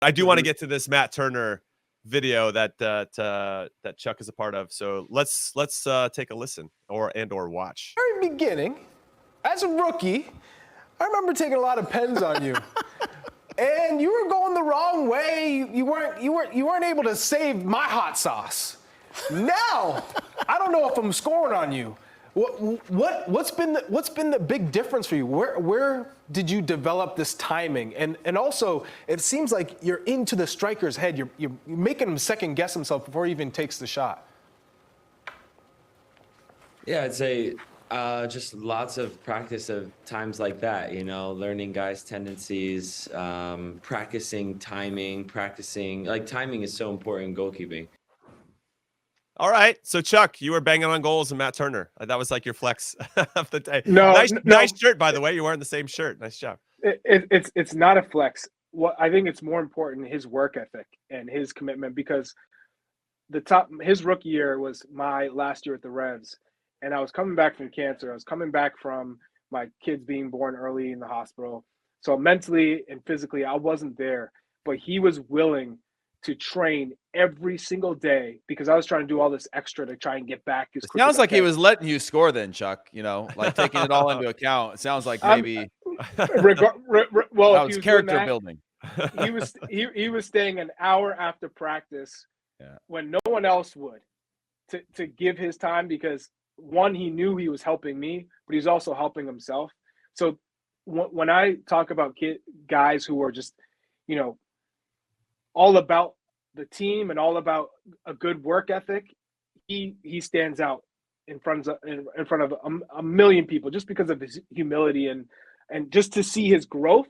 I do want to get to this Matt Turner video that Chuck is a part of. So let's take a listen or watch. Very beginning, as a rookie, I remember taking a lot of pens on you. And you were going the wrong way. You weren't able to save my hot sauce. Now, I don't know if I'm scoring on you. What's been the big difference for you? Where did you develop this timing? And also, it seems like you're into the striker's head. You're making him second guess himself before he even takes the shot. Yeah, I'd say just lots of practice of times like that, learning guys' tendencies, practicing timing, timing is so important in goalkeeping. All right. So, Chuck, you were banging on goals and Matt Turner. That was like your flex of the day. No, nice shirt, by the way. You're wearing the same shirt. Nice job. It's not a flex. I think it's more important his work ethic and his commitment, because his rookie year was my last year at the Revs. And I was coming back from cancer. I was coming back from my kids being born early in the hospital. So mentally and physically, I wasn't there. But he was willing to train every single day because I was trying to do all this extra to try and get back as quick as I sounds like can. he was letting you score then, Chuck, like taking it all into account. It sounds like maybe well, that was character building. He was staying an hour after practice when no one else would to give his time, because one, he knew he was helping me, but he's also helping himself. So when I talk about guys who are just, all about the team and all about a good work ethic, he stands out in front of a million people just because of his humility and just to see his growth.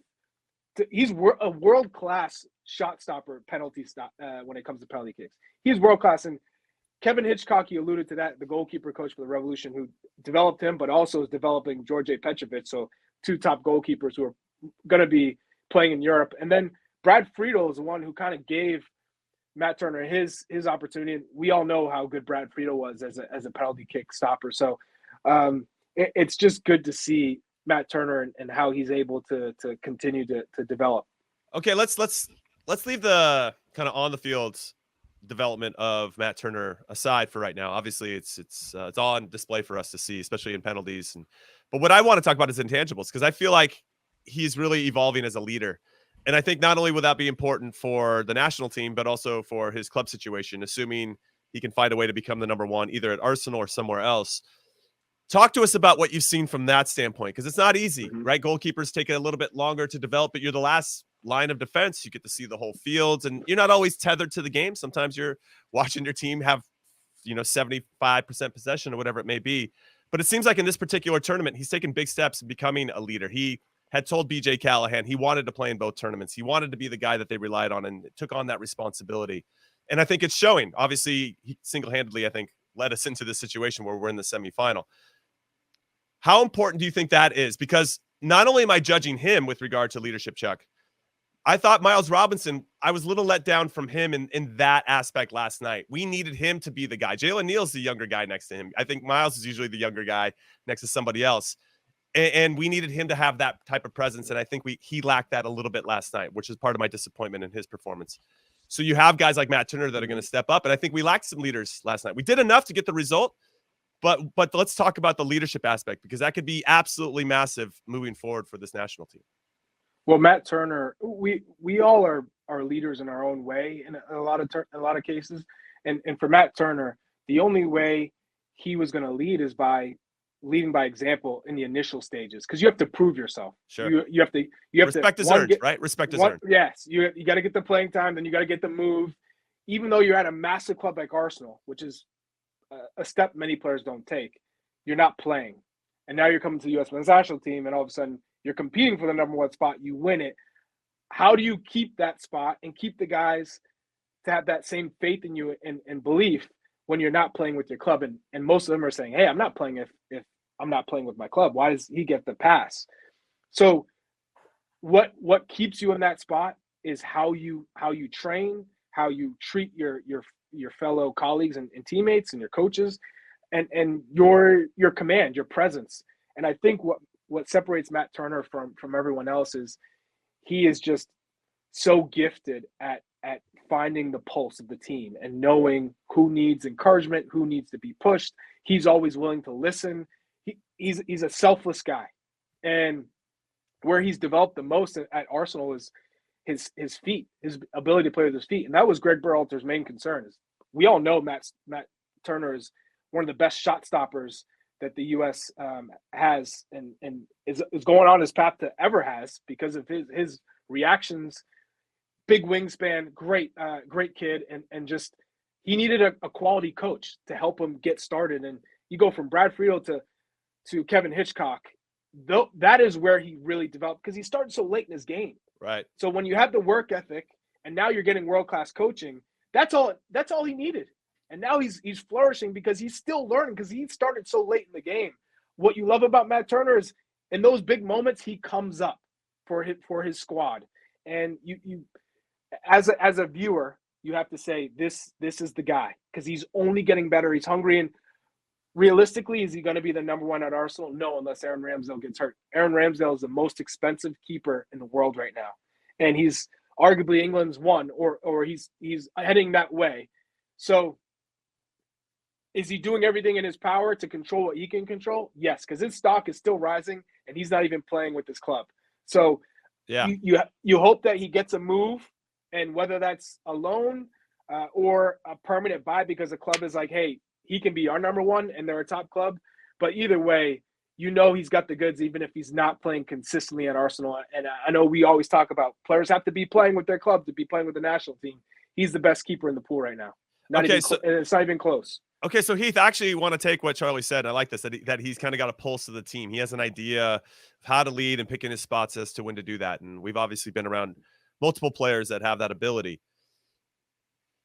He's a world-class shot stopper, penalty stop when it comes to penalty kicks. He's world-class, and Kevin Hitchcock, he alluded to that, the goalkeeper coach for the Revolution, who developed him, but also is developing George Petrovic, so two top goalkeepers who are going to be playing in Europe. And then Brad Friedel is the one who kind of gave Matt Turner his opportunity. And we all know how good Brad Friedel was as a penalty kick stopper. So it's just good to see Matt Turner and how he's able to continue to develop. Okay, let's leave the kind of on the field development of Matt Turner aside for right now. Obviously, it's all on display for us to see, especially in penalties. But what I want to talk about is intangibles, because I feel like he's really evolving as a leader. And I think not only will that be important for the national team, but also for his club situation, assuming he can find a way to become the number one, either at Arsenal or somewhere else. Talk to us about what you've seen from that standpoint, because it's not easy, right? Goalkeepers take it a little bit longer to develop, but you're the last line of defense. You get to see the whole field, and you're not always tethered to the game. Sometimes you're watching your team have, 75% possession or whatever it may be. But it seems like in this particular tournament, he's taken big steps in becoming a leader. He had told BJ Callahan he wanted to play in both tournaments. He wanted to be the guy that they relied on and took on that responsibility. And I think it's showing. Obviously, he single-handedly, I think, led us into this situation where we're in the semifinal. How important do you think that is? Because not only am I judging him with regard to leadership, Chuck, I thought Miles Robinson, I was a little let down from him in that aspect last night. We needed him to be the guy. Jalen Neal's the younger guy next to him. I think Miles is usually the younger guy next to somebody else. And we needed him to have that type of presence. And I think he lacked that a little bit last night, which is part of my disappointment in his performance. So you have guys like Matt Turner that are going to step up. And I think we lacked some leaders last night. We did enough to get the result, but let's talk about the leadership aspect, because that could be absolutely massive moving forward for this national team. Well, Matt Turner, we all are leaders in our own way in a lot of cases. And for Matt Turner, the only way he was going to lead is by leading by example in the initial stages, because you have to prove yourself. Sure. You have to respect is earned, right? Respect is earned. Yes, you got to get the playing time, then you got to get the move. Even though you're at a massive club like Arsenal, which is a step many players don't take, you're not playing, and now you're coming to the USMNT national team, and all of a sudden you're competing for the number one spot. You win it. How do you keep that spot and keep the guys to have that same faith in you and belief when you're not playing with your club? And most of them are saying, hey, I'm not playing if I'm not playing with my club. Why does he get the pass? So what keeps you in that spot is how you train, how you treat your fellow colleagues and teammates and your coaches, and your command, your presence. And I think what separates Matt Turner from everyone else is he is just so gifted at finding the pulse of the team and knowing who needs encouragement, who needs to be pushed. He's always willing to listen. He's a selfless guy. And where he's developed the most at Arsenal is his feet, his ability to play with his feet. And that was Greg Berhalter's main concern. Is we all know Matt Turner is one of the best shot stoppers that the U.S. has and is going on his path to ever has because of his reactions. Big wingspan, great kid, and just he needed a quality coach to help him get started. And you go from Brad Friedel to Kevin Hitchcock. That is where he really developed because he started so late in his game. Right. So when you have the work ethic and now you're getting world-class coaching, that's all he needed. And now he's flourishing because he's still learning because he started so late in the game. What you love about Matt Turner is in those big moments, he comes up for his squad. And you as a viewer, you have to say this is the guy because he's only getting better. He's hungry. And realistically, is he going to be the number one at Arsenal? No, unless Aaron Ramsdale gets hurt. Aaron Ramsdale is the most expensive keeper in the world right now. And he's arguably England's one, or he's heading that way. So is he doing everything in his power to control what he can control? Yes, because his stock is still rising, and he's not even playing with his club. So yeah, you hope that he gets a move, and whether that's a loan or a permanent buy because the club is like, hey, he can be our number one, and they're a top club. But either way, he's got the goods, even if he's not playing consistently at Arsenal. And I know we always talk about players have to be playing with their club to be playing with the national team. He's the best keeper in the pool right now. It's not even close. Okay, so Heath, I actually want to take what Charlie said. I like this, that he's kind of got a pulse of the team. He has an idea of how to lead and picking his spots as to when to do that. And we've obviously been around multiple players that have that ability.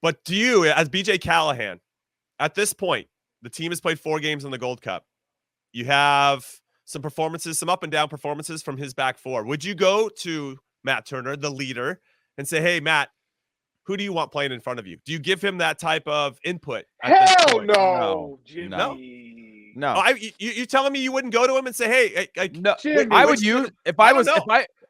But do you, as BJ Callahan, at this point, the team has played 4 games in the Gold Cup. You have some performances, some up and down performances from his back four. Would you go to Matt Turner, the leader, and say, hey, Matt, who do you want playing in front of you? Do you give him that type of input? Hell no, Jimmy. No. Oh, you telling me you wouldn't go to him and say, hey, no, Jimmy, I would use if I I don't was know.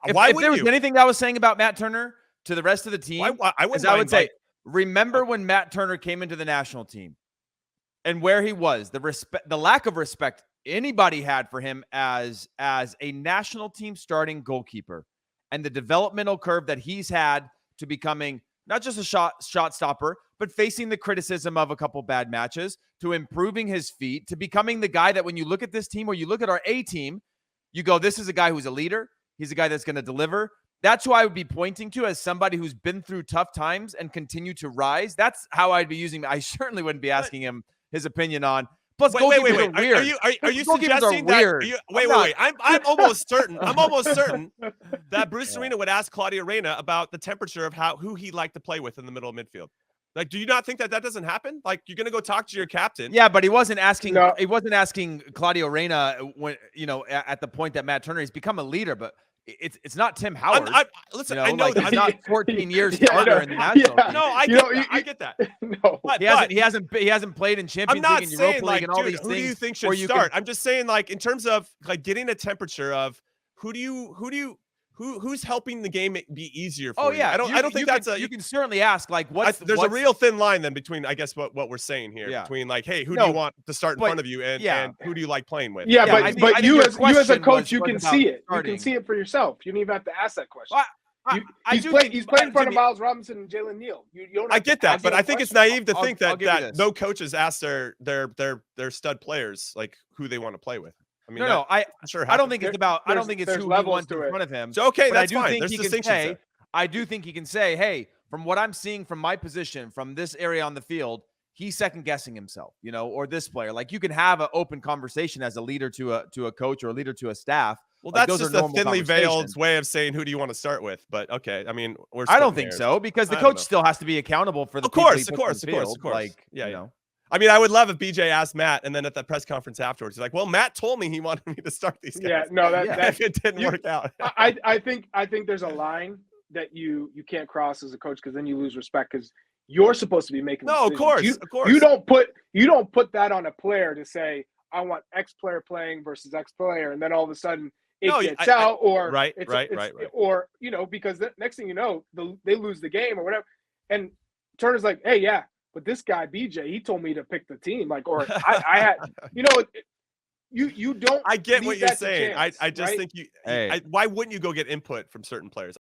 if there was anything I was saying about Matt Turner to the rest of the team, I would say, remember when Matt Turner came into the national team and where he was, the lack of respect anybody had for him as a national team starting goalkeeper, and the developmental curve that he's had to becoming not just a shot stopper, but facing the criticism of a couple bad matches, to improving his feet, to becoming the guy that when you look at this team or you look at our A team, you go, this is a guy who's a leader. He's a guy that's going to deliver. That's who I would be pointing to as somebody who's been through tough times and continue to rise. That's how I'd be using. I certainly wouldn't be asking him his opinion on. Plus, wait. Are weird. Are you Goalkeepers suggesting are weird. that? Wait. I'm almost certain. I'm almost certain that Bruce Arena would ask Claudio Reyna about the temperature of who he liked to play with in the middle of midfield. Like, do you not think that doesn't happen? Like, you're gonna go talk to your captain. Yeah, but he wasn't asking. No. He wasn't asking Claudio Reyna when at the point that Matt Turner has become a leader, but. It's not Tim Howard. Listen, I know like that he's not 14 years starter in the national team. No, I get that. No, But he hasn't played in Champions League and Europa League and all these who things. do you think should start? I'm just saying, like, in terms of like getting a temperature of who's helping the game be easier for you. I don't think you can certainly ask, like, there's a real thin line then between, I guess, what we're saying here, between like, hey, who do you want to start in front of you, and who do you like playing with? Yeah, but I you think as a coach, you can see it. Starting. You can see it for yourself. You don't even have to ask that question. Well, he's playing in front of Miles Robinson and Jalen Neal. You don't. I get that, but I think it's naive to think I'll give you that this. no coaches ask their stud players like who they want to play with. I mean, I don't think it's about. I don't think it's there's who he levels wants to in it. front of him. So, okay, but that's I do fine. think There's he can distinctions say. there. I do think he can say, "Hey, from what I'm seeing from my position, from this area on the field, he's second guessing himself, or this player." Like, you can have an open conversation as a leader to a coach or a leader to a staff. Well, like, that's those just are a normal thinly veiled conversations. way of saying who do you want to start with. But okay, I mean, I don't think so, because the coach still has to be accountable for the. Of course. Like, yeah. I mean, I would love if BJ asked Matt, and then at that press conference afterwards, he's like, "Well, Matt told me he wanted me to start these guys." Yeah, no, that it didn't work out. I think there's a line that you can't cross as a coach, because then you lose respect, because you're supposed to be making. No, of decisions. course. You don't put that on a player to say, I want X player playing versus X player, and then all of a sudden it No, gets out, or right, it's, right, it's, right. or because the next thing you know, they lose the game or whatever, and Turner's like, hey, yeah, but this guy BJ, he told me to pick the team, like, or I had, you don't. I get what leave you're that to saying. chance, I just right? think you. Hey. Why wouldn't you go get input from certain players?